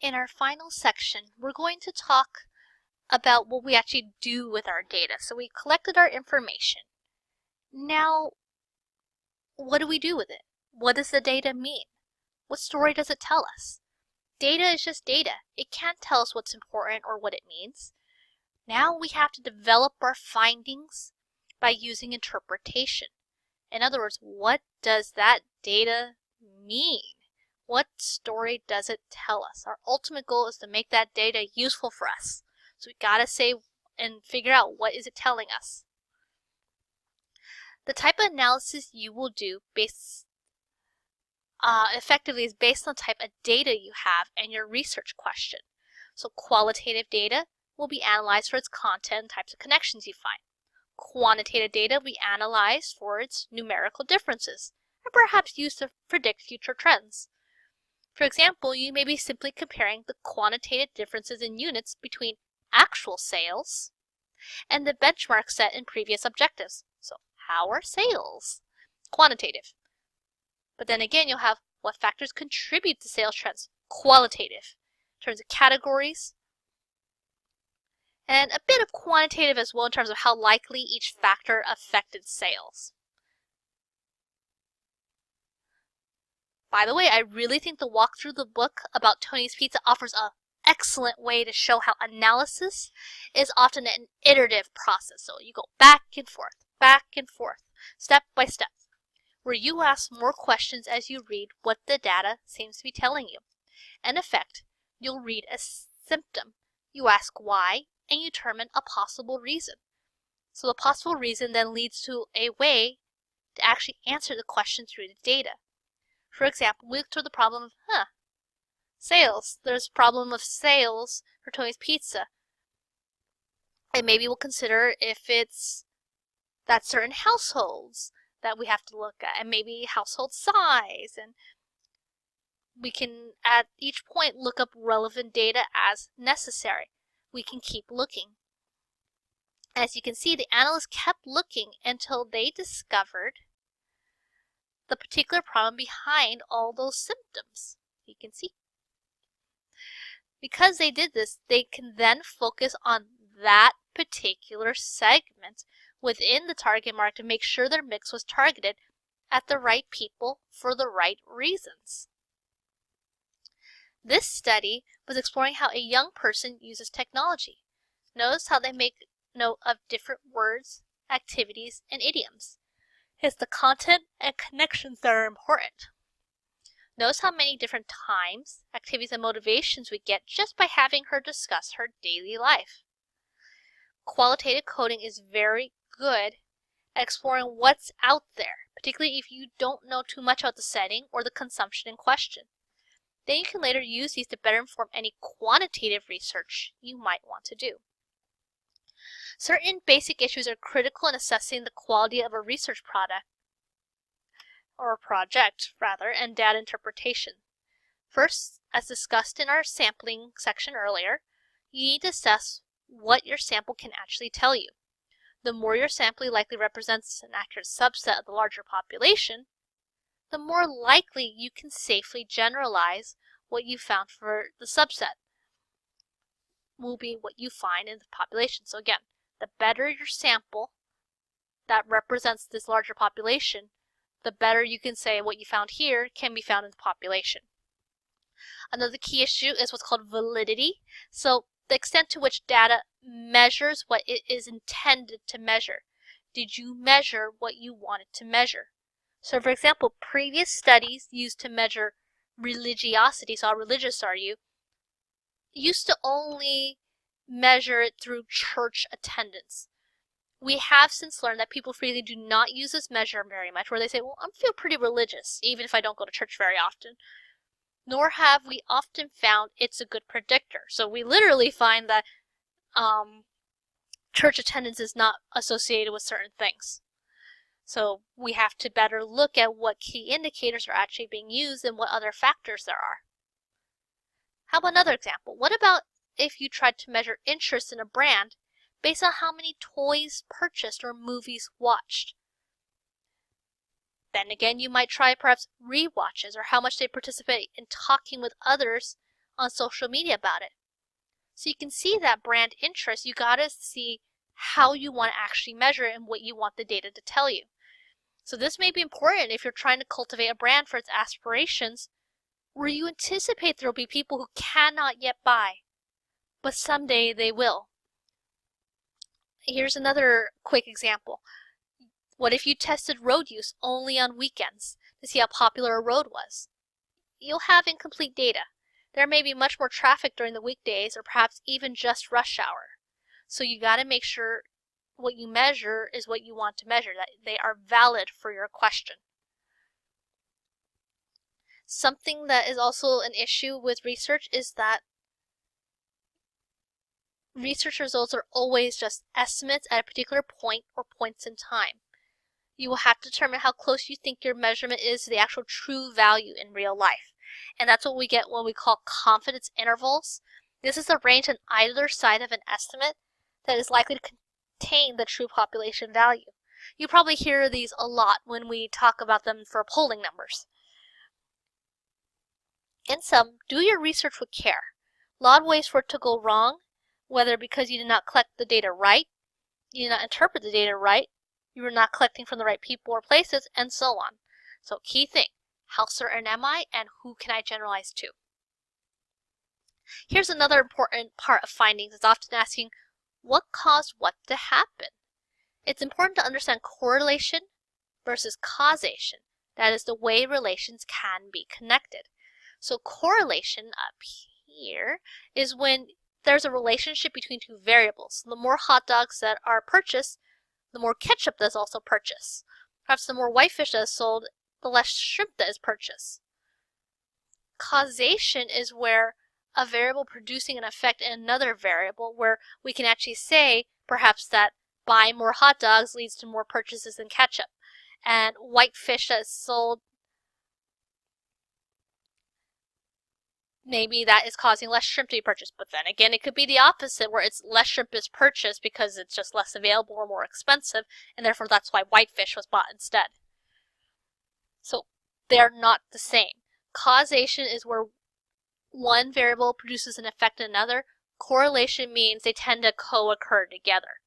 In our final section, we're going to talk about what we actually do with our data. So we collected our information. Now, what do we do with it? What does the data mean? What story does it tell us? Data is just data. It can't tell us what's important or what it means. Now we have to develop our findings by using interpretation. In other words, what does that data mean? What story does it tell us? Our ultimate goal is to make that data useful for us. So we gotta say and figure out what is it telling us. The type of analysis you will do effectively is based on the type of data you have and your research question. So qualitative data will be analyzed for its content and types of connections you find. Quantitative data will be analyzed for its numerical differences and perhaps used to predict future trends. For example, you may be simply comparing the quantitative differences in units between actual sales and the benchmark set in previous objectives. So, how are sales? Quantitative. But then again, you'll have what factors contribute to sales trends? Qualitative. In terms of categories, and a bit of quantitative as well in terms of how likely each factor affected sales. By the way, I really think the walk through the book about Tony's Pizza offers an excellent way to show how analysis is often an iterative process. So you go back and forth, step by step, where you ask more questions as you read what the data seems to be telling you. In effect, you'll read a symptom. You ask why, and you determine a possible reason. So the possible reason then leads to a way to actually answer the question through the data. For example, we look through the problem of, sales. There's a problem of sales for Tony's Pizza. And maybe we'll consider if it's that certain households that we have to look at, and maybe household size. And we can, at each point, look up relevant data as necessary. We can keep looking. As you can see, the analysts kept looking until they discovered the particular problem behind all those symptoms. You can see. Because they did this, they can then focus on that particular segment within the target market to make sure their mix was targeted at the right people for the right reasons. This study was exploring how a young person uses technology. Notice how they make note of different words, activities, and idioms. It's the content and connections that are important. Notice how many different times, activities, and motivations we get just by having her discuss her daily life. Qualitative coding is very good at exploring what's out there, particularly if you don't know too much about the setting or the consumption in question. Then you can later use these to better inform any quantitative research you might want to do. Certain basic issues are critical in assessing the quality of a research project, and data interpretation. First, as discussed in our sampling section earlier, you need to assess what your sample can actually tell you. The more your sample likely represents an accurate subset of the larger population, the more likely you can safely generalize what you found for the subset will be what you find in the population. So again, the better your sample that represents this larger population, the better you can say what you found here can be found in the population. Another key issue is what's called validity. So the extent to which data measures what it is intended to measure. Did you measure what you wanted to measure? So for example, previous studies used to measure religiosity, so how religious are you, used to only measure it through church attendance. We have since learned that people freely do not use this measure very much, where they say, well, I feel pretty religious, even if I don't go to church very often. Nor have we often found it's a good predictor. So we literally find that church attendance is not associated with certain things. So we have to better look at what key indicators are actually being used and what other factors there are. How about another example? What about if you tried to measure interest in a brand based on how many toys purchased or movies watched? Then again, you might try perhaps rewatches or how much they participate in talking with others on social media about it. So you can see that brand interest, you gotta see how you want to actually measure it and what you want the data to tell you. So this may be important if you're trying to cultivate a brand for its aspirations, where you anticipate there will be people who cannot yet buy, but someday they will. Here's another quick example. What if you tested road use only on weekends to see how popular a road was? You'll have incomplete data. There may be much more traffic during the weekdays or perhaps even just rush hour. So you got to make sure what you measure is what you want to measure, that they are valid for your question. Something that is also an issue with research is that research results are always just estimates at a particular point or points in time. You will have to determine how close you think your measurement is to the actual true value in real life. And that's what we get when we call confidence intervals. This is a range on either side of an estimate that is likely to contain the true population value. You probably hear these a lot when we talk about them for polling numbers. In sum, do your research with care. A lot of ways for it to go wrong, whether because you did not collect the data right, you did not interpret the data right, you were not collecting from the right people or places, and so on. So key thing, how certain am I and who can I generalize to? Here's another important part of findings. It's often asking, what caused what to happen? It's important to understand correlation versus causation. That is the way relations can be connected. So correlation up here is when there's a relationship between two variables. The more hot dogs that are purchased, the more ketchup that is also purchased. Perhaps the more whitefish that is sold, the less shrimp that is purchased. Causation is where a variable producing an effect in another variable, where we can actually say perhaps that buying more hot dogs leads to more purchases than ketchup, and whitefish that is sold, maybe that is causing less shrimp to be purchased. But then again, it could be the opposite, where it's less shrimp is purchased because it's just less available or more expensive, and therefore that's why whitefish was bought instead. So they're not the same. Causation is where one variable produces an effect in another. Correlation means they tend to co-occur together.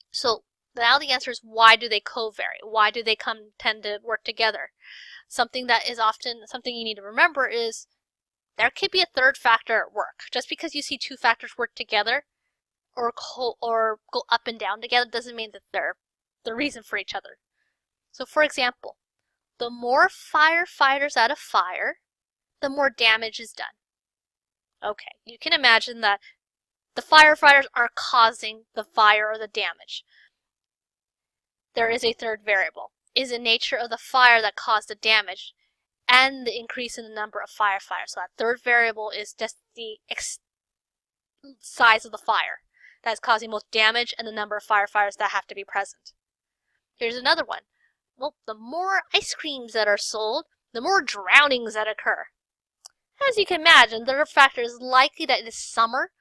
So now the answer is, why do they covary? Why do they tend to work together? Something that is often something you need to remember is there could be a third factor at work. Just because you see two factors work together or go up and down together doesn't mean that they're the reason for each other. So for example, the more firefighters at a fire, the more damage is done. Okay, you can imagine that the firefighters are causing the fire or the damage. There is a third variable. Is the nature of the fire that caused the damage and the increase in the number of firefighters. So that third variable is just the size of the fire that is causing both damage and the number of firefighters that have to be present. Here's another one. Well, the more ice creams that are sold, the more drownings that occur. As you can imagine, the third factor is likely that it is summer,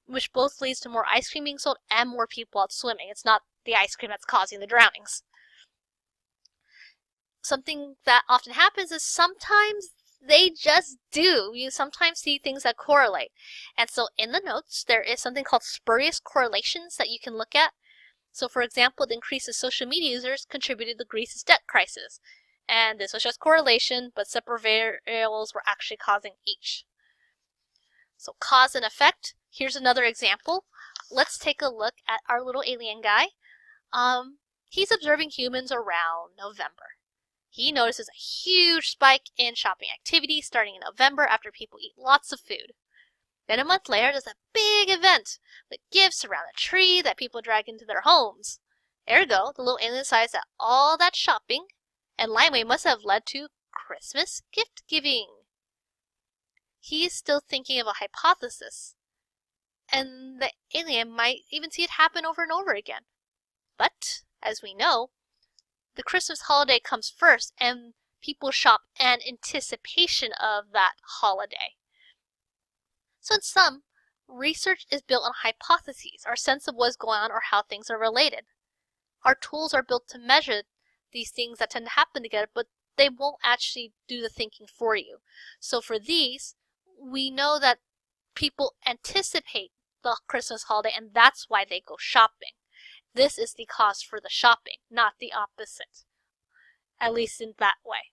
which both leads to more ice cream being sold and more people out swimming. It's not the ice cream that's causing the drownings. Something that often happens is sometimes they just do. You sometimes see things that correlate. And so in the notes, there is something called spurious correlations that you can look at. So for example, the increase of social media users contributed to Greece's debt crisis. And this was just correlation, but separate variables were actually causing each. So cause and effect. Here's another example. Let's take a look at our little alien guy. He's observing humans around November. He notices a huge spike in shopping activity starting in November after people eat lots of food. Then a month later, there's a big event with gifts around a tree that people drag into their homes. Ergo, the little alien decides that all that shopping and limeway must have led to Christmas gift giving. He is still thinking of a hypothesis, and the alien might even see it happen over and over again. But, as we know, the Christmas holiday comes first, and people shop in anticipation of that holiday. So in sum, research is built on hypotheses, our sense of what's going on or how things are related. Our tools are built to measure these things that tend to happen together, but they won't actually do the thinking for you. So for these, we know that people anticipate the Christmas holiday and that's why they go shopping. This is the cause for the shopping, not the opposite, at least in that way.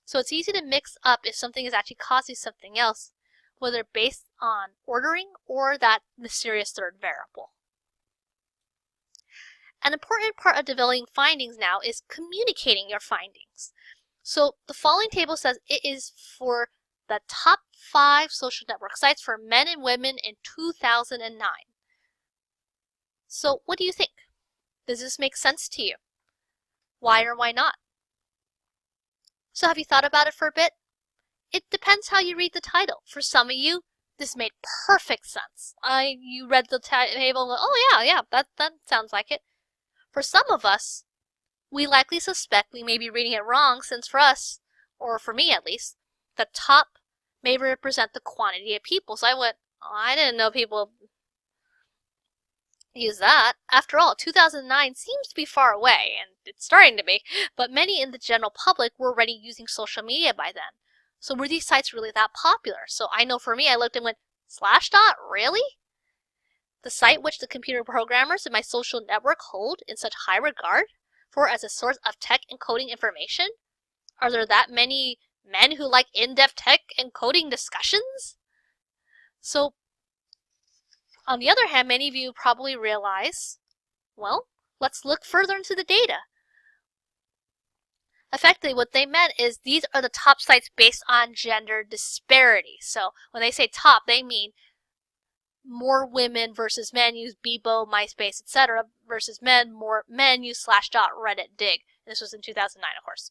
So it's easy to mix up if something is actually causing something else, whether based on ordering or that mysterious third variable. An important part of developing findings now is communicating your findings. So the following table says it is for the top 5 social network sites for men and women in 2009. So what do you think? Does this make sense to you? Why or why not? So have you thought about it for a bit? It depends how you read the title. For some of you, this made perfect sense. You read the table and go, oh yeah, that sounds like it. For some of us, we likely suspect we may be reading it wrong since for us, or for me at least, the top may represent the quantity of people. So I went, oh, I didn't know people use that. After all, 2009 seems to be far away, and it's starting to be, but many in the general public were already using social media by then. So were these sites really that popular? So I know for me, I looked and went, Slashdot, really? The site which the computer programmers in my social network hold in such high regard for as a source of tech and coding information? Are there that many men who like in-depth tech and coding discussions? So, on the other hand, many of you probably realize, well, let's look further into the data. Effectively, what they meant is these are the top sites based on gender disparity. So when they say top, they mean more women versus men use Bebo, MySpace, etc. versus more men use Slashdot, Reddit, Dig. This was in 2009, of course.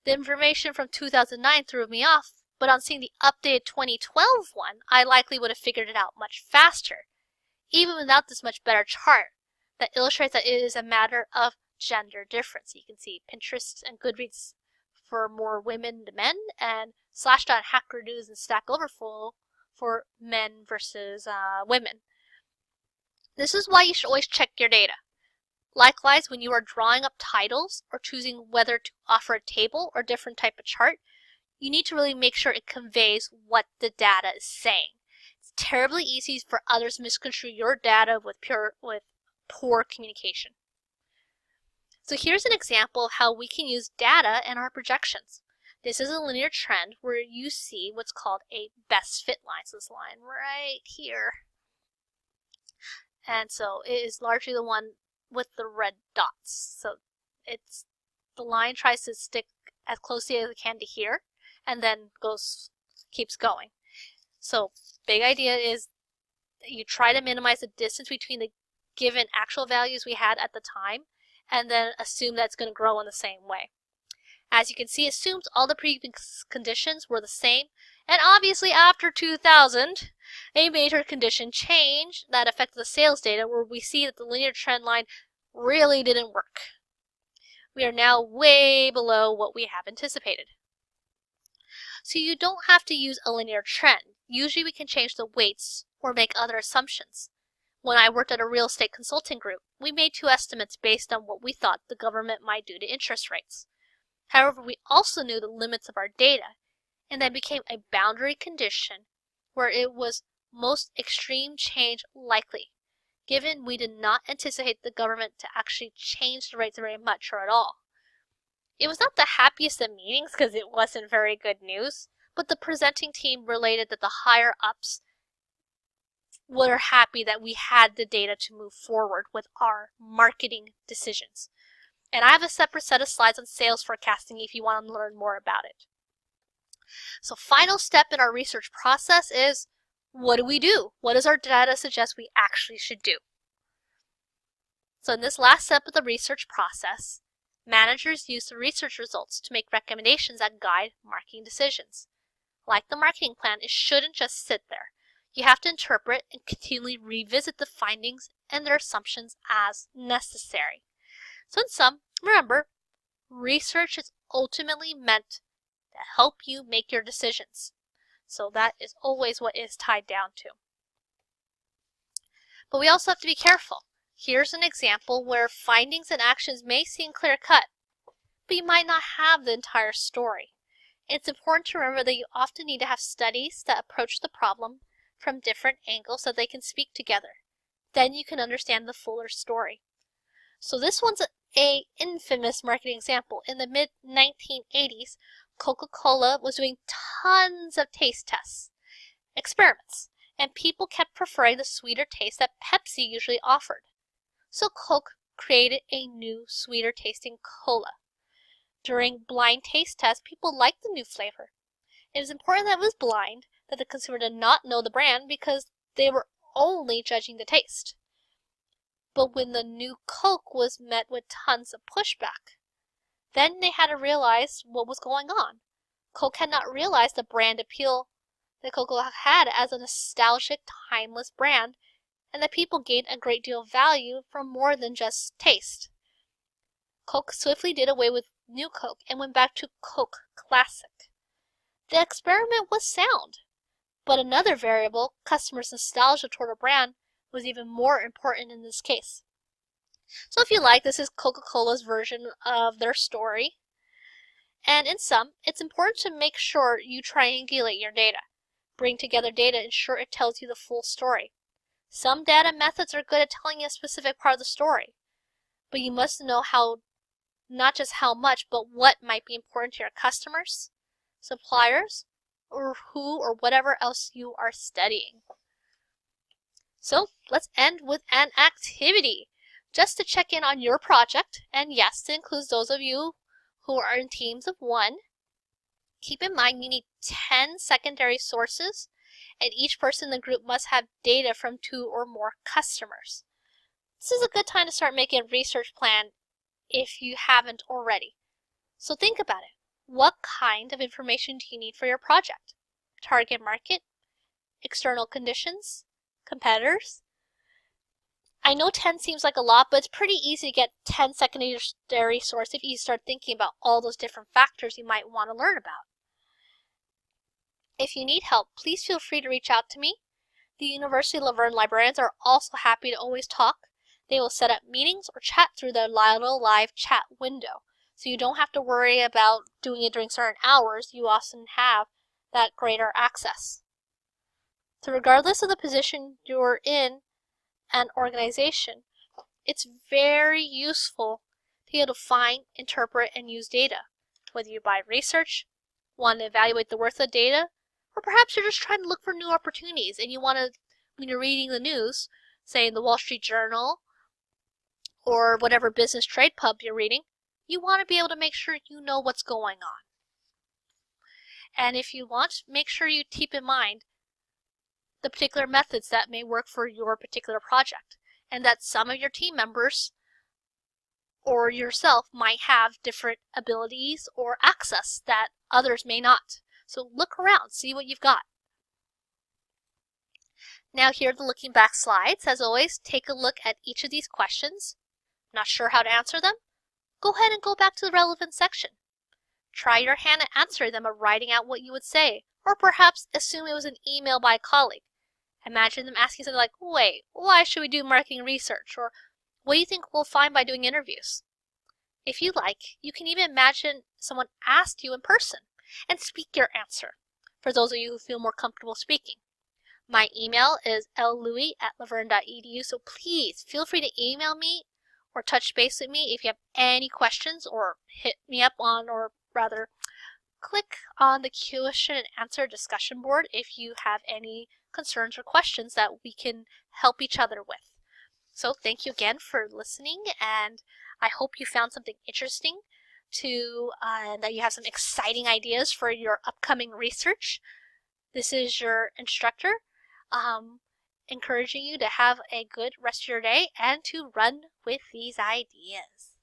The information from 2009 threw me off, but on seeing the updated 2012 one, I likely would have figured it out much faster, even without this much better chart that illustrates that it is a matter of gender difference. You can see Pinterest and Goodreads for more women to men, and Slashdot, Hacker News, and Stack Overflow for men versus women. This is why you should always check your data. Likewise, when you are drawing up titles or choosing whether to offer a table or different type of chart, you need to really make sure it conveys what the data is saying. It's terribly easy for others to misconstrue your data with poor communication. So here's an example of how we can use data in our projections. This is a linear trend where you see what's called a best fit line. So this line right here. And so it is largely the one with the red dots. So the line tries to stick as closely as it can to here and then keeps going. So big idea is that you try to minimize the distance between the given actual values we had at the time and then assume that it's going to grow in the same way. As you can see, it assumes all the previous conditions were the same, and obviously after 2000, a major condition changed that affected the sales data where we see that the linear trend line really didn't work. We are now way below what we have anticipated. So you don't have to use a linear trend. Usually we can change the weights or make other assumptions. When I worked at a real estate consulting group, we made 2 estimates based on what we thought the government might do to interest rates. However, we also knew the limits of our data, and that became a boundary condition where it was most extreme change likely, given we did not anticipate the government to actually change the rates very much or at all. It was not the happiest of meetings because it wasn't very good news, but the presenting team related that the higher ups were happy that we had the data to move forward with our marketing decisions. And I have a separate set of slides on sales forecasting if you want to learn more about it. So final step in our research process is, what do we do? What does our data suggest we actually should do? So in this last step of the research process, managers use the research results to make recommendations that guide marketing decisions. Like the marketing plan, it shouldn't just sit there. You have to interpret and continually revisit the findings and their assumptions as necessary. So in sum, remember, research is ultimately meant to help you make your decisions. So that is always what it is tied down to. But we also have to be careful. Here's an example where findings and actions may seem clear-cut, but you might not have the entire story. It's important to remember that you often need to have studies that approach the problem from different angles so they can speak together. Then you can understand the fuller story. So this one's a infamous marketing example. In the mid-1980s, Coca-Cola was doing tons of taste tests, experiments, and people kept preferring the sweeter taste that Pepsi usually offered. So Coke created a new, sweeter tasting cola. During blind taste tests, people liked the new flavor. It was important that it was blind, that the consumer did not know the brand because they were only judging the taste. But when the new Coke was met with tons of pushback, then they had to realize what was going on. Coke had not realized the brand appeal that Coca-Cola had as a nostalgic, timeless brand, and that people gained a great deal of value from more than just taste. Coke swiftly did away with New Coke and went back to Coke Classic. The experiment was sound, but another variable, customers' nostalgia toward a brand, was even more important in this case. So if you like, this is Coca-Cola's version of their story. And in sum, it's important to make sure you triangulate your data. Bring together data, ensure it tells you the full story. Some data methods are good at telling you a specific part of the story, but you must know not just how much, but what might be important to your customers, suppliers, or who or whatever else you are studying. So let's end with an activity, just to check in on your project, and yes, it includes those of you who are in teams of 1. Keep in mind you need 10 secondary sources, and each person in the group must have data from 2 or more customers. This is a good time to start making a research plan if you haven't already. So think about it. What kind of information do you need for your project? Target market, external conditions, competitors? I know 10 seems like a lot, but it's pretty easy to get 10 secondary sources if you start thinking about all those different factors you might want to learn about. If you need help, please feel free to reach out to me. The University of Laverne librarians are also happy to always talk. They will set up meetings or chat through their little live chat window. So you don't have to worry about doing it during certain hours. You often have that greater access. So regardless of the position you're in an organization, it's very useful to be able to find, interpret, and use data. Whether you buy research, want to evaluate the worth of the data, or perhaps you're just trying to look for new opportunities and you want to, when you're reading the news, say in the Wall Street Journal or whatever business trade pub you're reading, you want to be able to make sure you know what's going on. And if you want, make sure you keep in mind the particular methods that may work for your particular project, and that some of your team members or yourself might have different abilities or access that others may not. So look around, see what you've got. Now here are the looking back slides. As always, take a look at each of these questions. Not sure how to answer them? Go ahead and go back to the relevant section. Try your hand at answering them by writing out what you would say, or perhaps assume it was an email by a colleague. Imagine them asking something like, wait, why should we do marketing research? Or what do you think we'll find by doing interviews? If you like, you can even imagine someone asked you in person and speak your answer, for those of you who feel more comfortable speaking. My email is llouis@laverne.edu, so please feel free to email me or touch base with me if you have any questions, or hit me up on, or rather, click on the question and answer discussion board if you have any concerns or questions that we can help each other with. So thank you again for listening, and I hope you found something interesting and that you have some exciting ideas for your upcoming research. This is your instructor, encouraging you to have a good rest of your day and to run with these ideas.